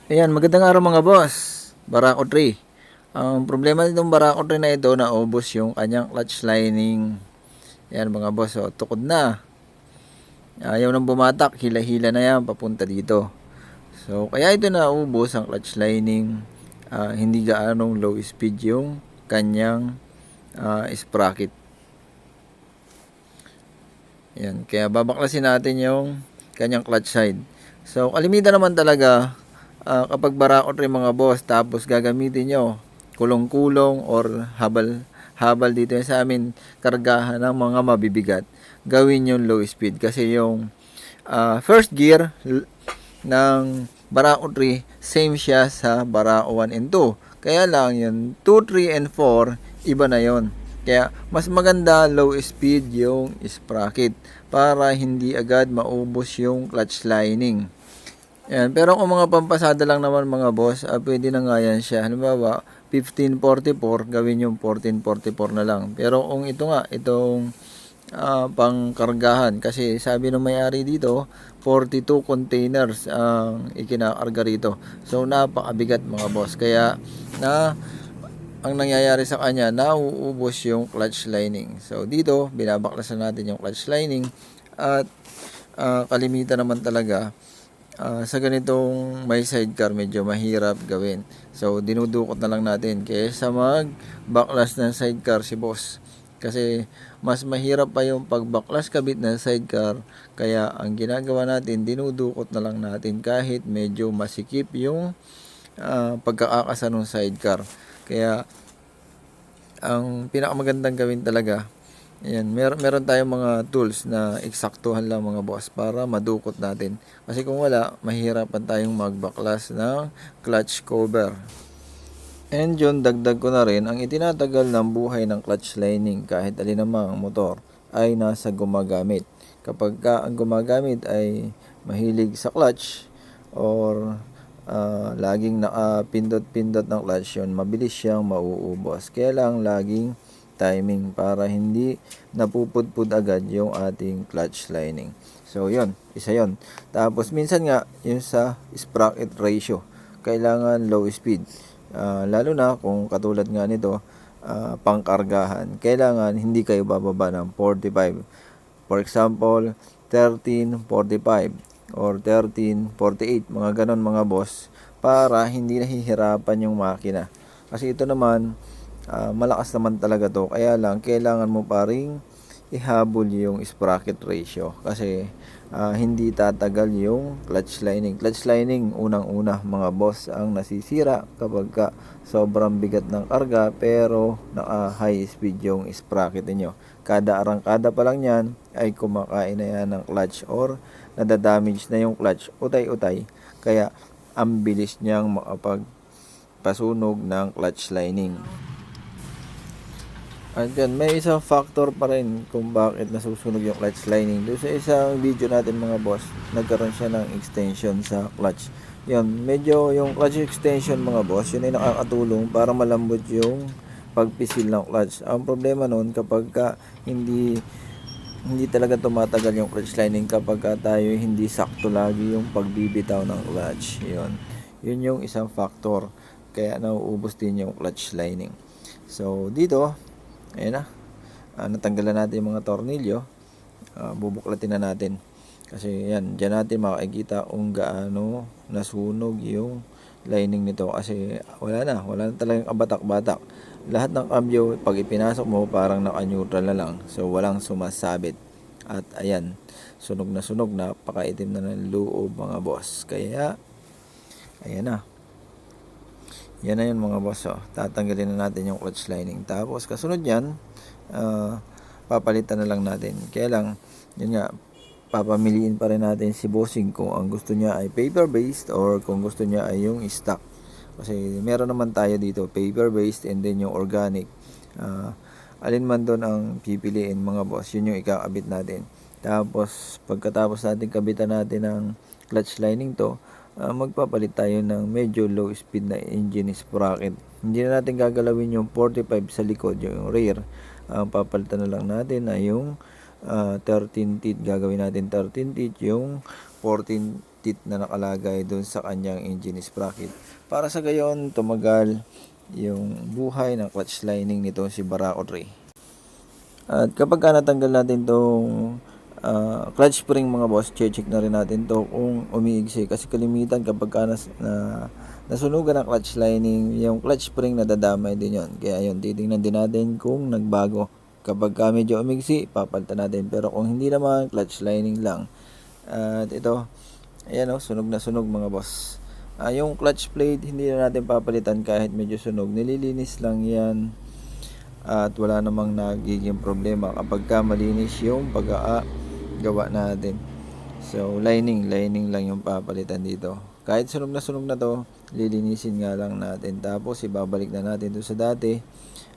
Ayan, magandang araw mga boss. Barako 3. Ang problema nitong Barako 3 na ito, naubos yung kanyang clutch lining. Ayan mga boss, tukod na. Ayaw nang bumatak, hila-hila na yan papunta dito. So, kaya ito naubos ang clutch lining. Hindi gaanong low speed yung kanyang sprocket. Ayan, kaya babaklasin natin yung kanyang clutch side. So, kalimitan naman talaga kapag barako rin mga boss, tapos gagamitin nyo kulong-kulong or habal dito sa amin, kargahan ng mga mabibigat, gawin yung low speed. Kasi yung first gear ng barako 3, same siya sa barako 1 and 2. Kaya lang yung 2, 3, and 4, iba na yon. Kaya mas maganda low speed yung sprocket para hindi agad maubos yung clutch lining. Yan. Pero kung mga pampasada lang naman mga boss, pwede na nga yan siya. Halimbawa, 1544, gawin yung 1444 na lang. Pero kung ito nga, itong pangkargahan, kasi sabi ng may-ari dito, 42 containers ang ikinakarga rito. So, napakabigat mga boss. Kaya, ang nangyayari sa kanya, nauubos yung clutch lining. So, dito, binabaklasan natin yung clutch lining. At kalimitan naman talaga, sa ganitong may sidecar medyo mahirap gawin. So dinudukot na lang natin kaysa mag-backlash ng sidecar si boss. Kasi mas mahirap pa yung pag-backlash kabit ng sidecar. Kaya ang ginagawa natin, dinudukot na lang natin kahit medyo masikip yung pagkakakasa ng sidecar. Kaya ang pinakamagandang gawin talaga, ayan, meron tayong mga tools na eksaktuhan lang mga boss para madukot natin. Kasi kung wala, mahirapan tayong magbaklas ng clutch cover. And yun, dagdag ko na rin, ang itinatagal ng buhay ng clutch lining kahit alinamang motor ay nasa gumagamit. Kapag ang gumagamit ay mahilig sa clutch or laging nakapindot-pindot ng clutch, yun, mabilis siyang mauubos. Kaya lang laging timing para hindi napupudpud agad yung ating clutch lining. So, yun. Isa yun. Tapos, minsan nga, yung sa sprocket ratio, kailangan low speed. Lalo na kung katulad nga nito, pangkargahan. Kailangan hindi kayo bababa ng 45. For example, 1345 or 1348, mga ganon mga boss, para hindi nahihirapan yung makina. Kasi ito naman, malakas naman talaga to, kaya lang kailangan mo pa ring ihabol yung sprocket ratio kasi hindi tatagal yung clutch lining unang-una mga boss ang nasisira kapag sobrang bigat ng karga pero naka high speed yung sprocket niyo. Kada arangkada pa lang yan ay kumakain na yan ng clutch or nadadamage na yung clutch utay-utay, kaya ang bilis niyang makapagpasunog ng clutch lining. At yan, may isang factor pa rin kung bakit nasusunog yung clutch lining. Doon sa isang video natin mga boss, nagkaroon siya ng extension sa clutch. Yun, medyo yung clutch extension mga boss, yun ay nakakatulong para malambot yung pagpisil ng clutch. Ang problema noon kapag hindi talaga tumatagal yung clutch lining kapag tayo hindi sakto lagi yung pagbibitaw ng clutch. Yun yung isang factor kaya nauubos din yung clutch lining. So dito, ayan na, natanggalan natin yung mga tornilyo. Bubuklatin na natin kasi yan, dyan natin makikita kung gaano nasunog yung lining nito kasi wala na talagang kabatak-batak. Lahat ng cambio pag ipinasok mo parang naka-neutral na lang, so walang sumasabit. At ayan, sunog na, napakaitim na ng loob mga boss. Kaya ayan na, yan na yun mga boss. Tatanggalin na natin yung clutch lining. Tapos kasunod yan, papalitan na lang natin. Kaya lang, yun nga, papamiliin pa rin natin si bossing kung ang gusto niya ay paper based or kung gusto niya ay yung stock. Kasi meron naman tayo dito paper based and then yung organic. Alin man doon ang pipiliin mga boss, yun yung ikakabit natin. Tapos pagkatapos natin kabitan natin ng clutch lining to, magpapalit tayo ng medyo low speed na engine sprocket. Hindi na natin gagalawin yung 45 sa likod, yung rear. Ang papalitan na lang natin ay yung 13 teeth. Gagawin natin 13 teeth, yung 14 teeth na nakalagay dun sa kanyang engine sprocket. Para sa gayon, tumagal yung buhay ng clutch lining nito si Barako 3. At kapag natanggal natin tong clutch spring mga boss, check na rin natin to kung umiigsi. Kasi kalimitan kapag nasunugan ang clutch lining, yung clutch spring nadadamay din yon. Kaya yun, titingnan din natin kung nagbago. Kapag medyo umigsi, papalitan natin. Pero kung hindi naman, clutch lining lang. At ito, ayan sunog na sunog mga boss. Yung clutch plate, hindi na natin papalitan kahit medyo sunog. Nililinis lang yan. At wala namang nagiging problema kapag malinis yung pag-gawa natin. So, lining lang yung papalitan dito. Kahit sunog na to, lilinisin nga lang natin. Tapos, ibabalik na natin to sa dati.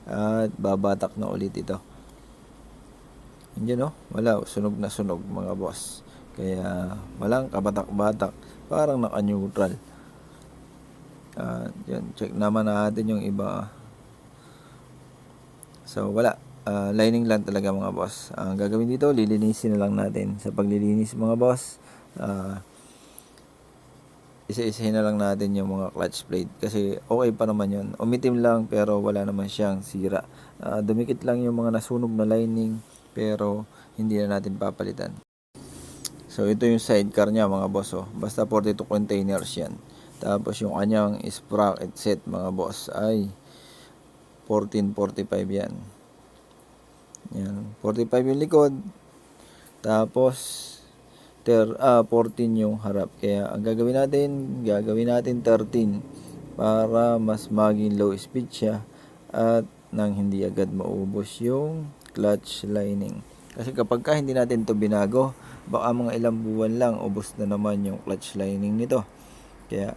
At babatak na ulit ito. Yan wala, sunog na sunog mga boss. Kaya walang kabatak-batak, parang naka-neutral. Yan, check naman natin yung iba. So wala, lining lang talaga mga boss. Ang gagawin dito, lilinisin na lang natin. Sa paglilinis mga boss, isa-isahin na lang natin yung mga clutch plate kasi okay pa naman yun. Umitim lang pero wala naman siyang sira. Dumikit lang yung mga nasunog na lining pero hindi na natin papalitan. So ito yung sidecar niya mga boss. Basta 42 containers yan. Tapos yung kanyang sprocket set mga boss ay 1445 yan. Yan, 45 yung likod. Tapos 14 yung harap. Kaya ang gagawin natin 13 para mas maging low speed siya at nang hindi agad maubos yung clutch lining. Kasi kapag hindi natin to binago, baka mga ilang buwan lang ubos na naman yung clutch lining nito. Kaya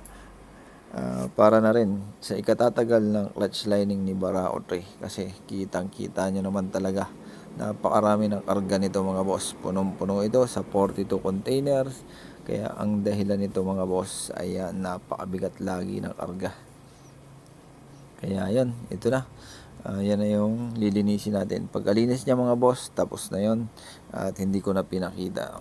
para na rin sa ikatatagal ng clutch lining ni Barako 3 kasi kitang-kita nyo naman talaga. Napakarami ng karga nito mga boss. Punong-puno ito sa 42 containers. Kaya ang dahilan nito mga boss ay napakabigat lagi ng karga. Kaya yan, ito na. Yan na yung lilinisin natin. Pag alinis niya mga boss, tapos na yon. At hindi ko na pinakita.